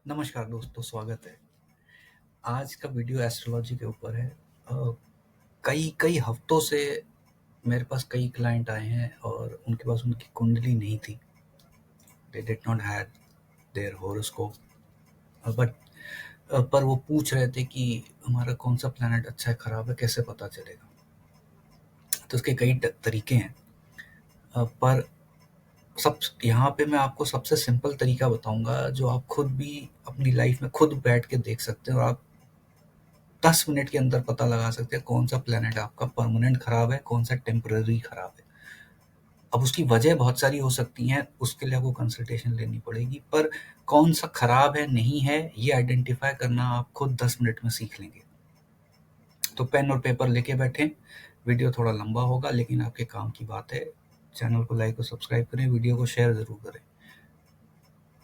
नमस्कार दोस्तों, स्वागत है। आज का वीडियो एस्ट्रोलॉजी के ऊपर है। कई कई हफ्तों से मेरे पास कई क्लाइंट आए हैं और उनके पास उनकी कुंडली नहीं थी। They did not had there horoscope, but पर वो पूछ रहे थे कि हमारा कौन सा प्लैनेट अच्छा है, खराब है, कैसे पता चलेगा। तो उसके कई तरीके हैं, पर सब यहाँ पे मैं आपको सबसे सिंपल तरीका बताऊंगा जो आप खुद भी अपनी लाइफ में खुद बैठ के देख सकते हैं और आप 10 मिनट के अंदर पता लगा सकते हैं कौन सा प्लैनेट आपका परमानेंट खराब है, कौन सा टेम्पररी खराब है। अब उसकी वजह बहुत सारी हो सकती हैं, उसके लिए आपको कंसल्टेशन लेनी पड़ेगी, पर कौन सा खराब है, नहीं है, ये आइडेंटिफाई करना आप खुद 10 मिनट में सीख लेंगे। तो पेन और पेपर लेके बैठें। वीडियो थोड़ा लंबा होगा लेकिन आपके काम की बात है। चैनल को लाइक और सब्सक्राइब करें, वीडियो को शेयर ज़रूर करें।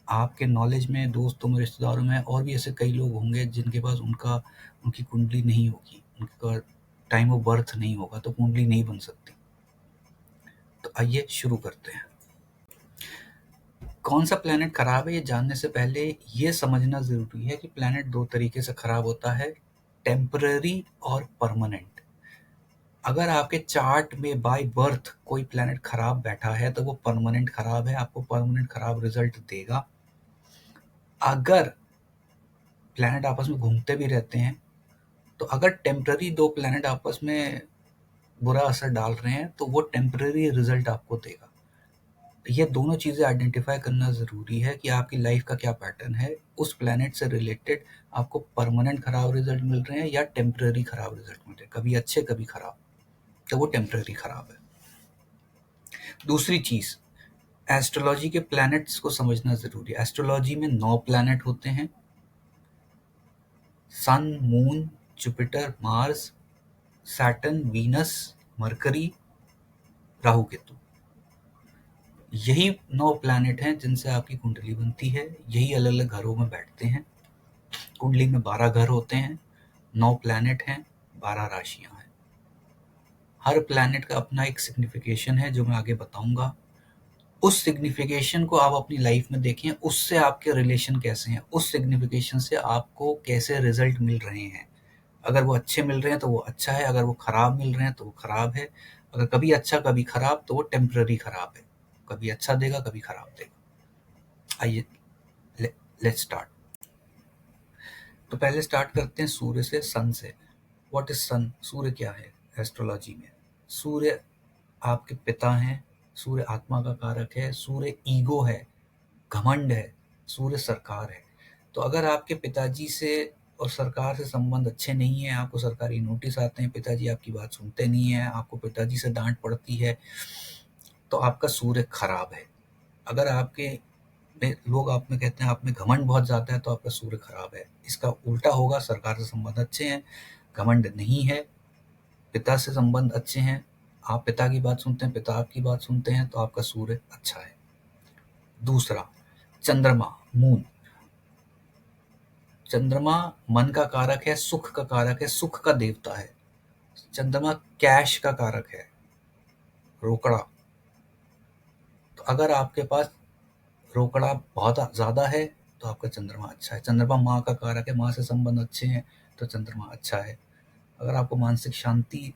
आपके नॉलेज में, दोस्तों में, रिश्तेदारों में और भी ऐसे कई लोग होंगे जिनके पास उनकी कुंडली नहीं होगी, उनका टाइम ऑफ बर्थ नहीं होगा, तो कुंडली नहीं बन सकती। तो आइए शुरू करते हैं। कौन सा प्लैनेट खराब है ये जानने से पहले ये समझना ज़रूरी है कि प्लैनेट दो तरीके से खराब होता है, टेम्पररी और परमानेंट। अगर आपके चार्ट में बाय बर्थ कोई प्लैनेट खराब बैठा है तो वो परमानेंट खराब है, आपको परमानेंट खराब रिजल्ट देगा। अगर प्लैनेट आपस में घूमते भी रहते हैं, तो अगर टेम्पररी दो प्लैनेट आपस में बुरा असर डाल रहे हैं तो वो टेम्पररी रिजल्ट आपको देगा। ये दोनों चीज़ें आइडेंटिफाई करना ज़रूरी है कि आपकी लाइफ का क्या पैटर्न है। उस प्लैनेट से रिलेटेड आपको परमानेंट खराब रिजल्ट मिल रहे हैं या टेम्पररी खराब रिजल्ट मिल रहे हैं, कभी अच्छे कभी खराब, तो वो टेम्पररी खराब है। दूसरी चीज़, एस्ट्रोलॉजी के प्लैनेट्स को समझना ज़रूरी है। एस्ट्रोलॉजी में 9 प्लैनेट होते हैं: sun, moon, Jupiter, Mars, Saturn, Venus, Mercury, Rahu, Ketu. यही 9 प्लैनेट हैं जिनसे आपकी कुंडली बनती है। यही अलग अलग घरों में बैठते हैं। कुंडली में 12 घर होते हैं, 9 प्लैनेट हैं, 12 राशियां हैं। हर प्लैनेट का अपना एक सिग्निफिकेशन है जो मैं आगे बताऊंगा। उस सिग्निफिकेशन को आप अपनी लाइफ में देखें, उससे आपके रिलेशन कैसे हैं, उस सिग्निफिकेशन से आपको कैसे रिजल्ट मिल रहे हैं। अगर वो अच्छे मिल रहे हैं तो वो अच्छा है, अगर वो खराब मिल रहे हैं तो वो खराब है। अगर कभी अच्छा कभी खराब तो वो टेम्पररी खराब है, कभी अच्छा देगा कभी खराब देगा। आइए लेट्स स्टार्ट। तो पहले स्टार्ट करते हैं सूर्य से, सन से। व्हाट इज सन? सूर्य क्या है एस्ट्रोलॉजी में? सूर्य आपके पिता हैं, सूर्य आत्मा का कारक है, सूर्य ईगो है, घमंड है, सूर्य सरकार है। तो अगर आपके पिताजी से और सरकार से संबंध अच्छे नहीं है, आपको सरकारी नोटिस आते हैं, पिताजी आपकी बात सुनते नहीं है, आपको पिताजी से डांट पड़ती है, तो आपका सूर्य खराब है। अगर आपके लोग आप में कहते हैं आप में घमंड बहुत ज़्यादा है तो आपका सूर्य खराब है। इसका उल्टा होगा, सरकार से संबंध अच्छे हैं, घमंड नहीं है, पिता से संबंध अच्छे हैं, आप पिता की बात सुनते हैं, पिता आपकी बात सुनते हैं, तो आपका सूर्य अच्छा है। दूसरा, चंद्रमा, मून। चंद्रमा मन का कारक है, सुख का कारक है, सुख का देवता है। चंद्रमा कैश का कारक है, रोकड़ा। तो अगर आपके पास रोकड़ा बहुत ज़्यादा है तो आपका चंद्रमा अच्छा है। चंद्रमा माँ का कारक है, माँ से संबंध अच्छे हैं तो चंद्रमा अच्छा है। अगर आपको मानसिक शांति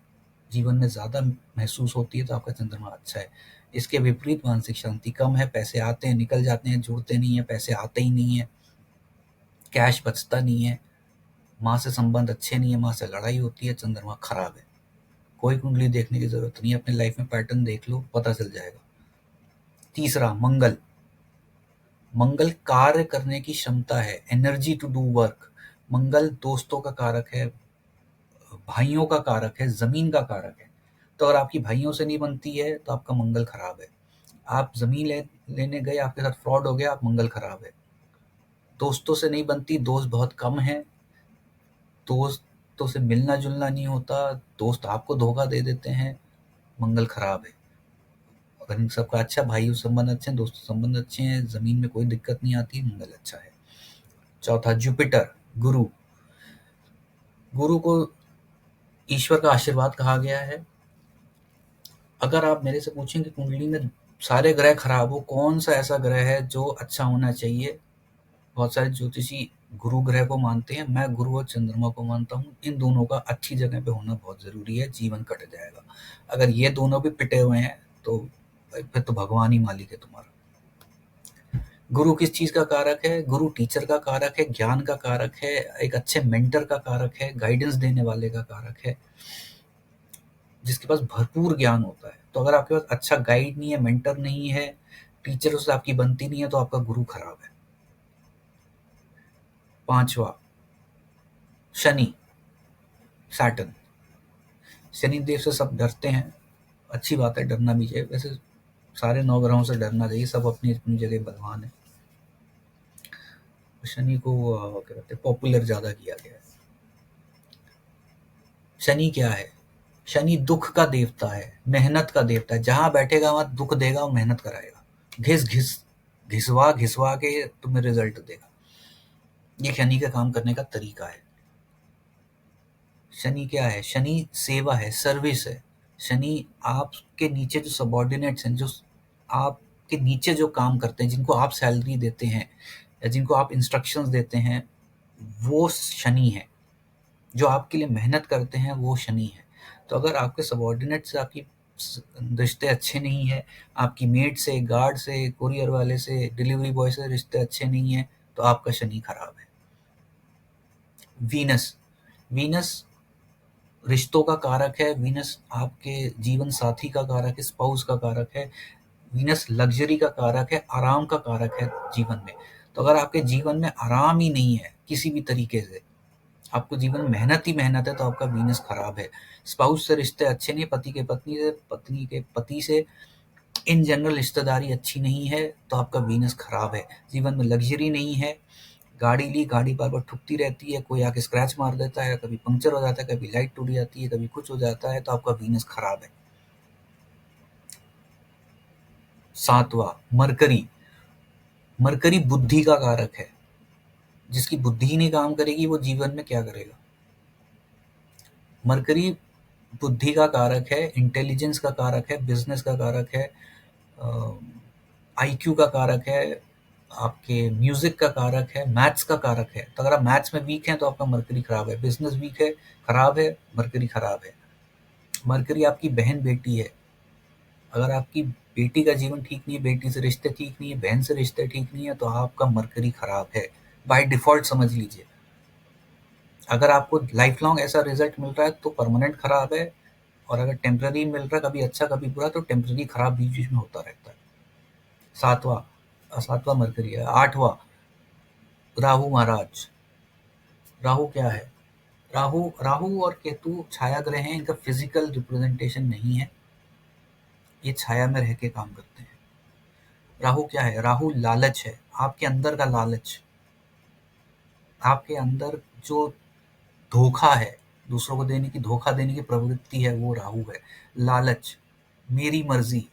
जीवन में ज़्यादा महसूस होती है तो आपका चंद्रमा अच्छा है। इसके विपरीत मानसिक शांति कम है, पैसे आते हैं निकल जाते हैं, जुड़ते नहीं है, पैसे आते ही नहीं है, कैश बचता नहीं है, माँ से संबंध अच्छे नहीं है, माँ से लड़ाई होती है, चंद्रमा खराब है। कोई कुंडली देखने की जरूरत नहीं है, अपने लाइफ में पैटर्न देख लो, पता चल जाएगा। तीसरा, मंगल। मंगल कार्य करने की क्षमता है, एनर्जी टू डू वर्क। मंगल दोस्तों का कारक है, भाइयों का कारक है, जमीन का कारक है। तो अगर आपकी भाइयों से नहीं बनती है तो आपका मंगल खराब है। आप जमीन लेने गए, आपके साथ फ्रॉड हो गया, आप मंगल खराब है। दोस्तों से नहीं बनती, दोस्त बहुत कम है, दोस्तों से मिलना जुलना नहीं होता, दोस्त आपको धोखा दे देते हैं, मंगल खराब है। अगर इन सबका अच्छा, भाई संबंध अच्छे हैं, दोस्तों संबंध अच्छे हैं, जमीन में कोई दिक्कत नहीं आती, मंगल अच्छा है। चौथा, जुपिटर, गुरु। गुरु को ईश्वर का आशीर्वाद कहा गया है। अगर आप मेरे से पूछें कि कुंडली में सारे ग्रह खराब हो, कौन सा ऐसा ग्रह है जो अच्छा होना चाहिए, बहुत सारे ज्योतिषी गुरु ग्रह को मानते हैं, मैं गुरु और चंद्रमा को मानता हूँ। इन दोनों का अच्छी जगह पे होना बहुत ज़रूरी है, जीवन कट जाएगा। अगर ये दोनों भी पिटे हुए हैं तो फिर तो भगवान ही मालिक है तुम्हारा। गुरु किस चीज़ का कारक है? गुरु टीचर का कारक है, ज्ञान का कारक है, एक अच्छे मेंटर का कारक है, गाइडेंस देने वाले का कारक है, जिसके पास भरपूर ज्ञान होता है। तो अगर आपके पास अच्छा गाइड नहीं है, मेंटर नहीं है, टीचर से आपकी बनती नहीं है, तो आपका गुरु खराब है। 5वां शनि, सैटर्न। शनि देव से सब डरते हैं, अच्छी बात है, डरना भी चाहिए। वैसे सारे 9 ग्रहों से डरना चाहिए, सब अपनी अपनी जगह बलवान है। शनि को क्या कहते हैं, पॉपुलर ज़्यादा किया गया है। शनि क्या है? शनि दुख का देवता है, मेहनत का देवता है। जहाँ बैठेगा वहाँ दुख देगा और मेहनत कराएगा, घिसवा घिसवा के तुम्हें रिजल्ट देगा। ये शनि का काम करने का तरीका है। शनि क्या है? शनि सेवा है, सर्विस है। शनि आपके नीचे जो सबॉर्डिनेट्स हैं, जो आपके नीचे जो काम करते हैं, जिनको आप सैलरी देते हैं या जिनको आप इंस्ट्रक्शंस देते हैं, वो शनि है। जो आपके लिए मेहनत करते हैं वो शनि है। तो अगर आपके सबॉर्डिनेट से आपकी रिश्ते अच्छे नहीं है, आपकी मेड से, गार्ड से, कुरियर वाले से, डिलीवरी बॉय से रिश्ते अच्छे नहीं है, तो आपका शनि खराब है। वीनस, वीनस रिश्तों का कारक है। वीनस आपके जीवन साथी का कारक है, स्पाउस का कारक है। वीनस लग्जरी का कारक है, आराम का कारक है जीवन में। तो अगर आपके जीवन में आराम ही नहीं है किसी भी तरीके से, आपको जीवन में मेहनत ही मेहनत है, तो आपका वीनस खराब है। स्पाउस से रिश्ते अच्छे नहीं, पति के पत्नी से, पत्नी के पति से, इन जनरल रिश्तेदारी अच्छी नहीं है, तो आपका वीनस खराब है। जीवन में लग्जरी नहीं है, गाड़ी ली, गाड़ी बार बार ठुकती रहती है, कोई आके स्क्रैच मार देता है, कभी पंक्चर हो जाता है, कभी लाइट टूट जाती है, कभी कुछ हो जाता है, तो आपका वीनस खराब है। 7वां मरकरी, मरकरी बुद्धि का कारक है। जिसकी बुद्धि ही नहीं काम करेगी वो जीवन में क्या करेगा? मरकरी बुद्धि का कारक है, इंटेलिजेंस का कारक है, बिजनेस का कारक है, आईक्यू का कारक है, आपके म्यूजिक का कारक है, मैथ्स का कारक है। तो अगर आप मैथ्स में वीक हैं तो आपका मरकरी खराब है। बिजनेस वीक है, खराब है, मरकरी खराब है। मरकरी आपकी बहन बेटी है। अगर आपकी बेटी का जीवन ठीक नहीं है, बेटी से रिश्ते ठीक नहीं है, बहन से रिश्ते ठीक नहीं है, तो आपका मरकरी खराब है, बाय डिफॉल्ट समझ लीजिए। अगर आपको लाइफ लॉन्ग ऐसा रिजल्ट मिल रहा है तो परमानेंट खराब है, और अगर टेम्पररी मिल रहा है, कभी अच्छा कभी बुरा, तो टेम्पररी खराब बीच बीच में होता रहता है। 7वां मरकरी है। 8वां राहु महाराज। राहु क्या है? राहु राहु और केतु छाया ग्रह हैं, इनका फिजिकल रिप्रेजेंटेशन नहीं है, ये छाया में रह के काम करते हैं। राहु क्या है? राहु लालच है, आपके अंदर का लालच, आपके अंदर जो धोखा है, दूसरों को देने की, धोखा देने की प्रवृत्ति है, वो राहु है। लालच, मेरी मर्जी,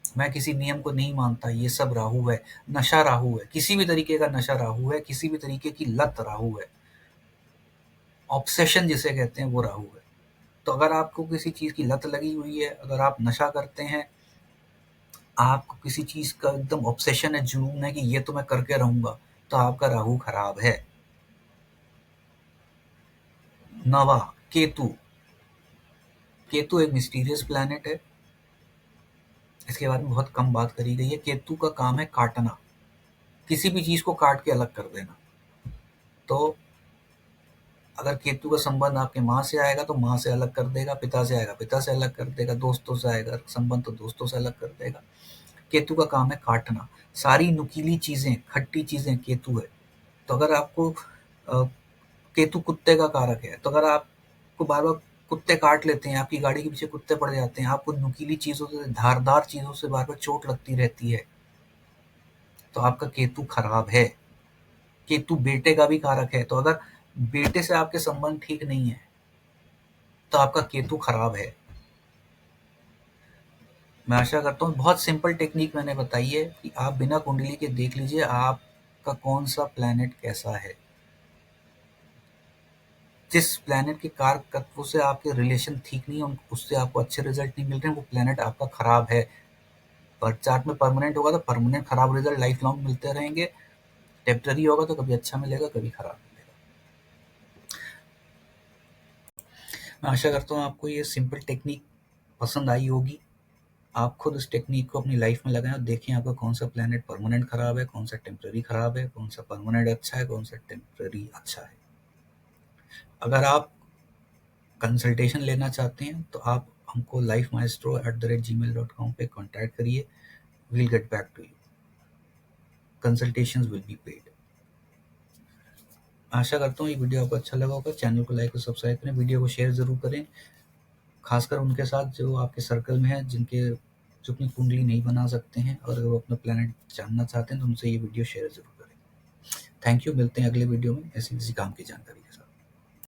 मैं किसी नियम को नहीं मानता, ये सब राहु है। नशा राहु है, किसी भी तरीके का नशा राहु है, किसी भी तरीके की लत राहु है। ऑब्सेशन जिसे कहते हैं वो राहु है। तो अगर आपको किसी चीज़ की लत लगी हुई है, अगर आप नशा करते हैं, आपको किसी चीज़ का एकदम ऑब्सेशन है, जुनून है कि ये तो मैं करके रहूँगा, तो आपका राहु खराब है। 9वां केतु। केतु एक मिस्टीरियस प्लैनेट है, इसके बारे में बहुत कम बात करी गई है। केतु का काम है काटना, किसी भी चीज़ को काट के अलग कर देना। तो अगर केतु का संबंध आपके माँ से आएगा तो माँ से अलग कर देगा, पिता से आएगा पिता से अलग कर देगा, दोस्तों से आएगा संबंध तो दोस्तों से अलग कर देगा। केतु का काम है काटना, सारी नुकीली चीज़ें, खट्टी चीज़ें केतु है। तो अगर आपको केतु कुत्ते का कारक है, तो अगर आपको बार बार कुत्ते काट लेते हैं, आपकी गाड़ी के पीछे कुत्ते पड़ जाते हैं, आपको नुकीली चीज़ों से, धारदार चीज़ों से बार बार चोट लगती रहती है, तो आपका केतु खराब है। केतु बेटे का भी कारक है, तो अगर बेटे से आपके संबंध ठीक नहीं है तो आपका केतु खराब है। मैं आशा करता हूँ बहुत सिंपल टेक्निक मैंने बताई है कि आप बिना कुंडली के देख लीजिए आपका कौन सा प्लैनेट कैसा है। जिस प्लैनेट के कारक तत्वों से आपके रिलेशन ठीक नहीं है, उससे आपको अच्छे रिजल्ट नहीं मिल रहे हैं, वो प्लैनेट आपका खराब है। बर्थ चार्ट में परमानेंट होगा तो परमानेंट खराब रिजल्ट लाइफ लॉन्ग मिलते रहेंगे। टेम्पररी होगा तो कभी अच्छा मिलेगा, कभी खराब मिलेगा। मैं आशा करता हूँ आपको ये सिंपल टेक्निक पसंद आई होगी। आप खुद इस टेक्निक को अपनी लाइफ में लगाएं और देखें आपका कौन सा प्लैनेट परमानेंट खराब है, कौन सा टेम्पररी खराब है, कौन सा परमानेंट अच्छा है, कौन सा टेम्पररी अच्छा है। अगर आप कंसल्टेशन लेना चाहते हैं तो आप हमको lifemaestro@gmail.com पे कॉन्टैक्ट करिए। We'll get back to you. Consultations will be paid. आशा करता हूँ ये वीडियो आपको अच्छा लगा होगा। चैनल को लाइक और सब्सक्राइब करें, वीडियो को शेयर ज़रूर करें, खासकर उनके साथ जो आपके सर्कल में है, जो अपनी कुंडली नहीं बना सकते हैं और अगर वो अपना प्लैनेट जानना चाहते हैं तो उनसे ये वीडियो शेयर ज़रूर करें। Thank you. मिलते हैं अगले वीडियो में ऐसी किसी काम की जानकारी के साथ।